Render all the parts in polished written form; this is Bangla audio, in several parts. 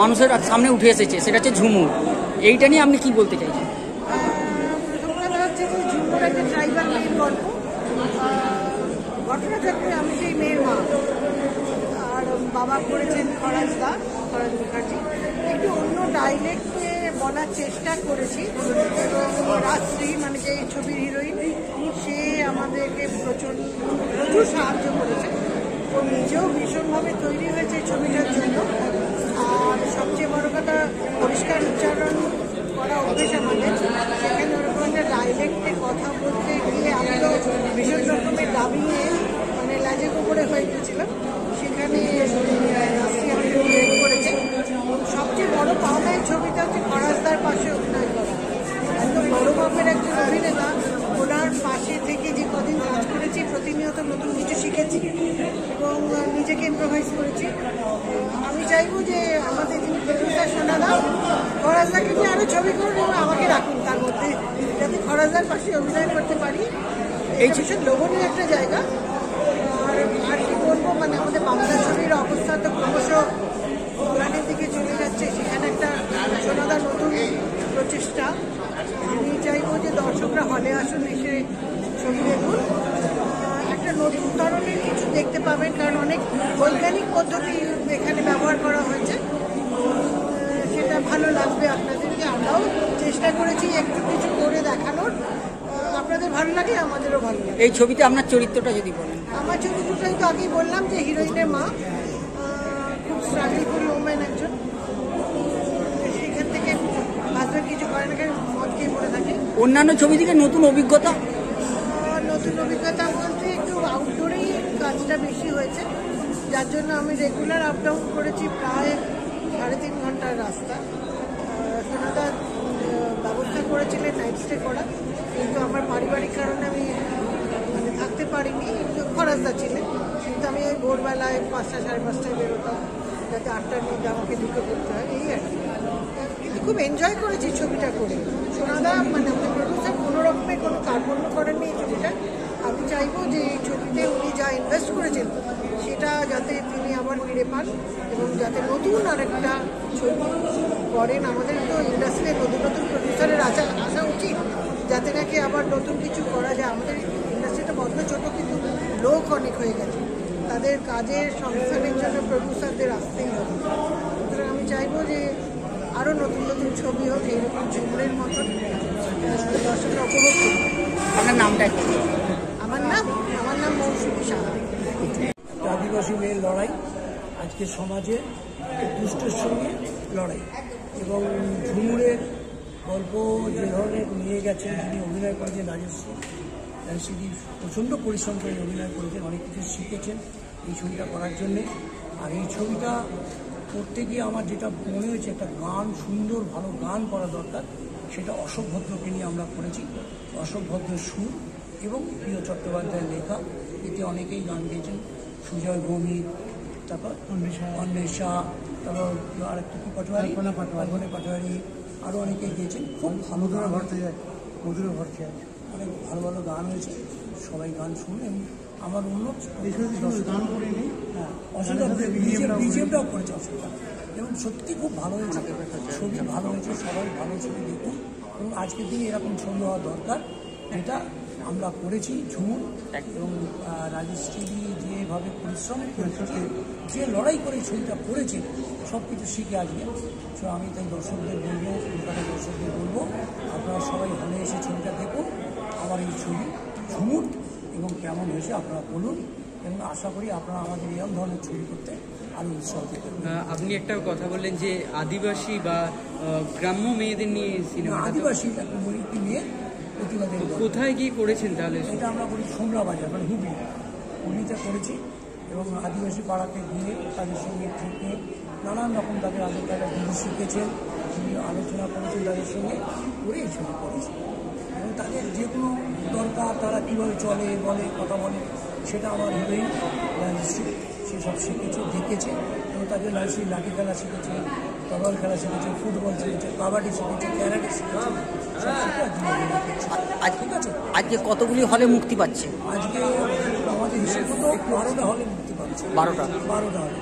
মানুষের সামনে উঠে এসেছে, সেটা হচ্ছে ঝুমুর। এইটা নিয়ে আপনি কি বলতে চাইছেন? ঝুমুর একটা ট্রাইবাল মেয়ের গল্প। ঘটনাচক্রে আমি সেই মেয়ের মা, আর বাবা করেছেন খরাজ মুখার্জি। একটু অন্য ডাইলেক্টে বলার চেষ্টা করেছি এবং রাজশ্রী মানে যে ছবির হিরোইন, সে আমাদেরকে প্রচুর সাহায্য করেছে। ও নিজেও ভীষণভাবে তৈরি হয়েছে ছবিটার জন্য। আর সবচেয়ে বড় কথা, পরিষ্কার উচ্চারণ করা অভ্যেস আমাদের। সেখানে ওরকম একটা ডাইলেক্টে কথা বলতে গিয়ে আমি তো ভীষণ রকমের দাবিয়ে মানে লাজে গোবরে হয়ে গিয়েছিলাম। সেখানে রাশি আমাকে হেল্প করেছে। সবচেয়ে বড় পাওনা এই ছবিটা হচ্ছে খরাজদার পাশে অভিনয় করা। এত বড় মাপের একজন অভিনেতা, ওনার পাশে থেকে যে কদিন কাজ করেছি, প্রতিনিয়ত নতুন কিছু শিখেছি এবং নিজেকে ইম্প্রোভাইজ করেছি। আমি চাইবো যে আমাদের যিনি প্রডিউসার সোনাদা, খরাজদাকে নিয়ে আরও ছবি করুন এবং আমাকে রাখুন তার মধ্যে, যাতে খরাজদার পাশে অভিনয় করতে পারি। এই ভীষণ লোভনীয় একটা জায়গা। আর কি বলবো, মানে আমাদের বাংলা ছবির অবস্থা তো ক্রমশ কল্যাণের দিকে চলে যাচ্ছে। সেখানে একটা সোনাদার নতুন প্রচেষ্টা। আমি চাইবো যে দর্শকরা হলে আসুন, এসে ছবি দেখুন। একটা নতুন ধরনের কিছু দেখতে পাবেন, কারণ অনেক বৈজ্ঞানিক পদ্ধতি এখানে ব্যবহার করা হয়েছে। সেটা ভালো লাগবে আপনাদেরকে। আমরাও চেষ্টা করেছি একটু কিছু করে দেখানোর। আপনাদের ভালো লাগে, আমাদেরও ভালো লাগে। এই ছবিতে আপনার চরিত্রটা যদি বলেন। আমার চরিত্রটাই তো আগেই বললাম যে হিরোইনের মা, খুব স্ট্রাগলফুল ওম্যান একজন। সেখান থেকে হাজব্যান্ড কিছু করে না, মদ খেয়ে পড়ে থাকে। অন্যান্য ছবি থেকে নতুন অভিজ্ঞতা বলতে একটু আউটডোরেই কাজটা বেশি হয়েছে, যার জন্য আমি রেগুলার আপ ডাউন করেছি প্রায় 3.5 ঘন্টার রাস্তা। সোনাদা ব্যবস্থা করেছিলেন নাইট স্টে করা, কিন্তু আমার পারিবারিক কারণে আমি মানে থাকতে পারিনি। খরাজদা ছিলেন, কিন্তু আমি ওই ভোরবেলায় 5টা 5:30টায় বেরোতাম, যাতে 8টার মধ্যে আমাকে ঢুকে পড়তে হয়, এই আর কি। কিন্তু খুব এনজয় করেছি ছবিটা করে। সোনাদা মানে আমাদের প্রডিউসার কোনো রকমের কোনো কার্পণ্য করেননি এই ছবিটা। আমি চাইবো যে এই ছবিতে উনি যা ইনভেস্ট করেছেন সেটা যাতে তিনি আবার ফিরে পান এবং যাতে নতুন আরেকটা ছবি করেন। আমাদের তো ইন্ডাস্ট্রিতে নতুন নতুন প্রডিউসারের আসা উচিত, যাতে নাকি আবার নতুন কিছু করা যায়। আমাদের ইন্ডাস্ট্রিটা বড্ড ছোটো, কিন্তু লোক অনেক হয়ে গেছে। তাদের কাজের সংস্থানের জন্য প্রডিউসারদের আসতেই হবে। সুতরাং আমি চাইবো যে আরও নতুন নতুন ছবি হোক, এইরকম ঝুমুরের মতন দর্শকরা উপভোগ করুন। আপনার নামটা কি? আমার নাম মৌসুমী সাহা। আদিবাসী মেয়ের লড়াই, আজকে সমাজে দুষ্টের সঙ্গে লড়াই, এবং ঝুমুরের গল্প যে ধরনের নিয়ে গেছেন, যিনি অভিনয় করেছেন রাজশ্রী প্রচণ্ড পরিশ্রম করে অভিনয় করেছেন, অনেক কিছু শিখেছেন এই ছবিটা করার জন্যে। আর এই ছবিটা করতে গিয়ে আমার যেটা মনে হয়েছে, একটা গান, সুন্দর ভালো গান করা দরকার, সেটা অশোক ভদ্রকে নিয়ে আমরা করেছি। অশোক ভদ্রের সুর এবং প্রিয় চট্টোপাধ্যায়ের লেখা, এতে অনেকেই গান গেয়েছেন। সুজয় ভৌমিক, তারপর অন্বেষা, তারপর আরেকটা কি পাটোয়ারি, পাটোয়ারি, আরও অনেকেই গিয়েছেন। খুব ভালো গান ভরতে যায়, মধুরে ভরতে যায়, অনেক ভালো ভালো গান হয়েছে। সবাই গান শুনে আমার অন্য গান করে নেই। হ্যাঁ, অসুবিধা বিজিএমটাও করেছে অসুবিধা, এবং সত্যি খুব ভালো হয়েছে, ছবি ভালো হয়েছে। সবাই ভালো ছবি দেখুন, এবং আজকের দিনে এরকম ছবি হওয়া দরকার, এটা আমরা করেছি ঝুমুর। এবং রাজশ্রী যেভাবে পরিশ্রম করেছে, যে লড়াই করে ছবিটা করেছে, সব কিছু শিখে আসবে। তো আমি তাই দর্শকদের বলবো, কলকাতার দর্শকদের বলবো, আপনারা সবাই হলে এসে ছবিটা দেখুন, আমার এই ছবি ঝুমুর, এবং কেমন হয়েছে আপনারা বলুন। এবং আশা করি আপনারা আমাদের এরকম ধরনের ছবি করতে আরও উৎসাহ দেবেন। আপনি একটা কথা বললেন যে আদিবাসী বা গ্রাম্য মেয়েদের নিয়ে সিনেমা। আদিবাসী একটি মেয়ে প্রতিবাদের। কোথায় গিয়ে করেছেন তাহলে? এটা আমরা করি সোমরা বাজার, মানে হুগলিতে করেছি, এবং আদিবাসী পাড়াতে গিয়ে তাদের সঙ্গে থেকে নানান রকম তাদের আগেকার দিদি শিখেছেন, তিনি আলোচনা করেছেন তাদের সঙ্গে, করে এই ছবি করেছি। এবং তাদের যে কোনো দরকার, তারা কীভাবে চলে বলে কথা বলে, সেটা আমার হিরোইন রাজশ্রী সেসব শিখেছে, দেখেছে। এবং তাদের রাজশ্রী লাঠি খেলা শিখেছে, তরোয়াল খেলা শিখেছে, ফুটবল শিখেছে, কাবাডি শিখেছে, ক্যারাটে শিখেছে। ঠিক আছে, আজকে কতগুলি হলে মুক্তি পাচ্ছে? আজকে আমাদের হিসেবে তো 12টা হলে মুক্তি পাচ্ছে। 12টা হলে।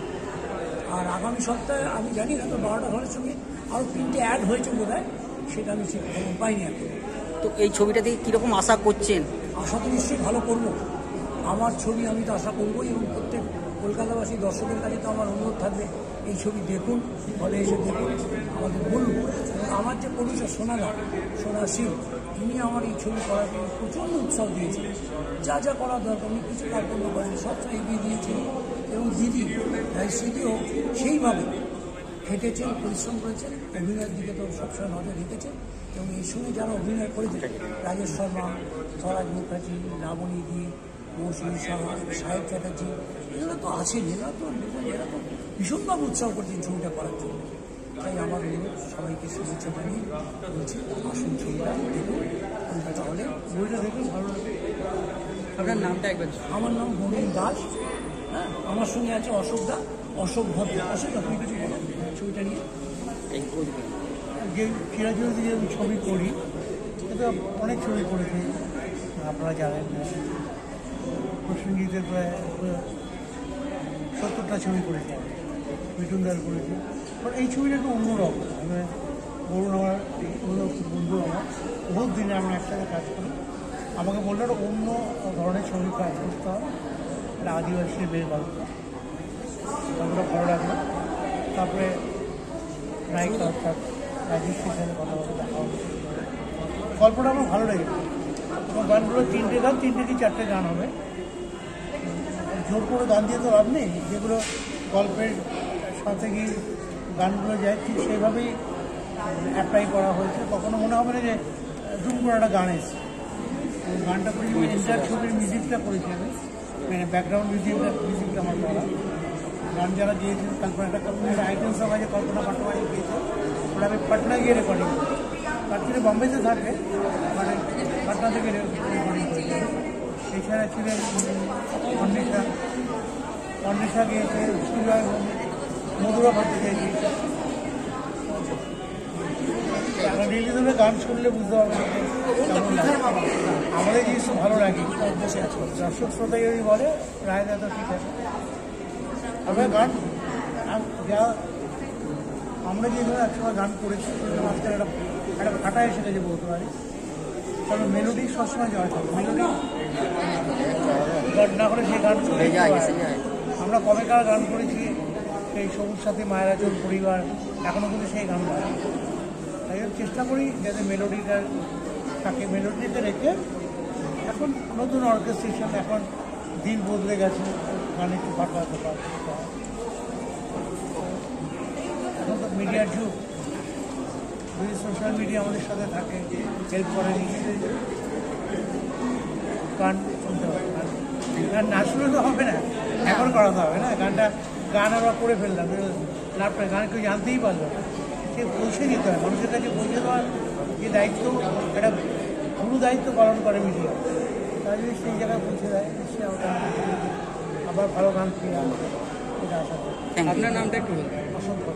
আর আগামী সপ্তাহে আমি জানি না তো 12টা ঘরের সঙ্গে আরও 3টে অ্যাড হয়েছে বোধ হয়, সেটা আমি ঠিক খবর পাইনি এখন। তো এই ছবিটা থেকে কীরকম আশা করছেন? আশা তো নিশ্চয়ই ভালো করবো, আমার ছবি আমি তো আশা করবোই, এবং প্রত্যেক কলকাতাবাসী দর্শকের কাছে তো আমার অনুরোধ থাকবে এই ছবি দেখুন, হলে এসে দেখুন, আমাদের বলুন। এবং আমার যে প্রডিউসার সোনা সিং, তিনি আমার এই ছবি করাকে প্রচণ্ড উৎসাহ দিয়েছেন, যা যা করার দরকার উনি কিছু কার্পণ্য করেন, সবসময় এগিয়ে দিয়েছেন। এবং দিদি স্মৃতিও সেইভাবে খেটেছেন, পরিশ্রম করেছেন, অভিনয়ের দিকে তো সবসময় নজর রেখেছেন। এবং এই সঙ্গে যারা অভিনয় করেছেন, রাজেশ শর্মা, স্বরাজ মুখার্জি, লাবণী দি, মৌসুমী সাহা, সাহেব চ্যাটার্জি, এরা তো আছেন, এরা তো ভীষণভাবে উৎসাহ করছেন ছবিটা করার জন্য। তাই আমার অনুরোধ সবাইকে শুভেচ্ছা জানিয়ে বলছি, আসুন ছবিটা দেখুন, কলকাতা হলে বইটা দেখুন, ভালো লাগবে। আপনার নামটা একবার? আমার নাম বরুণ দাস। হ্যাঁ, আমার সঙ্গে আছে অশোক ভদ্র। অশোক, আপনি কিছু বলেন ছবিটা নিয়ে? যে সিরাজুল যে ছবি করি, এটা অনেক ছবি করেছি, আপনারা জানেন। প্রসেনজিতের প্রায় 70টা ছবি করেছি, আমি মিঠুনদার করেছি। বাট এই ছবিটা একটু অন্যরকম। বরুণ আমার বন্ধু, আমার বহুত দিনে আমরা একসাথে কাজ করি। আমাকে বললো একটা অন্য ধরনের ছবি কাজ করতে হবে, একটা আদিবাসী মেয়ের গল্প, গল্পটা ভালো লাগলো। তারপরে নায়িকা অর্থাৎ রাজেশের সাথে কথা বলতে দেখা হবে, গল্পটা আমার ভালো লেগেছে। এবং গানগুলো 3টে গান, 3টে কি 4টে গান হবে। জোর করে গান দিয়ে তো লাভ নেই, যেগুলো গল্পের সাথে গিয়ে গানগুলো যায় ঠিক সেইভাবেই অ্যাপ্লাই করা হয়েছে। কখনো মনে হবে না যে দুম করে একটা গান এসেছে। গানটা করেছি, এন্টার ছবির মিউজিকটা করেছি আমি, মানে ব্যাকগ্রাউন্ড মিউজিকটা আমার করা। গান যারা গিয়েছে, কল্পনা একটা আইটেম সব আছে, কল্পনা পাটোয়ারি গিয়েছে, ওটা আমি পাটনা গিয়ে রেকর্ডিং করি। তার থেকে বম্বেতে থাকে, মানে পাটনা থেকে রেকর্ডিং করেছি। এছাড়া ছিলেন অন্বেষা গিয়েছে, সুজয় মধুরা ভট্টাচার্য গিয়েছে। এখন রিলিজে গান শুনলে বুঝতে পারবে কেমন লাগে। আমাদের জিনিস ভালো লাগে, দর্শক শ্রোতা যদি বলে রায়দা তো ঠিক আছে। আমরা গান যা আমরা যে ধরনের একসময় গান করেছি, আজকাল একটা ফাটা এসে গেছে বলতে পারি। কারণ মেলোডি সবসময় জয় থাকে, মেলোডি গান না করে সেই গান চলে যায়। আমরা কবেকার গান করেছি, সেই সবুজ সাথী, মায়েরাচল, পরিবার, এখনও কিন্তু সেই গান গায়। তাই চেষ্টা করি যাতে মেলোডিটা থাকে, মেলোডিতে রেখে। এখন নতুন অর্কেস্ট্রেশন, এখন দিন বদলে গেছে, গান একটু ফাঁকা হতে পারে। এখন তো মিডিয়ার যুগ, যদি সোশ্যাল মিডিয়া আমাদের সাথে থাকে, হেল্প করে, গান শুনতে হবে। গান না শুনে তো হবে না, এখন করাতে হবে না। গান আমরা করে ফেললাম, লাভটা গান কেউ জানতেই পারলো না। সে পৌঁছে দিতে হয়, মানুষের কাছে পৌঁছে দেওয়ার যে দায়িত্ব, একটা গুরু দায়িত্ব পালন করে মিডিয়া। তারা যদি সেই জায়গায় পৌঁছে দেয়, সে আবার ভালো গান ফিরে আসবে, এটা আশা করি। আপনার নামটা একটু বলুন। অসংখ্য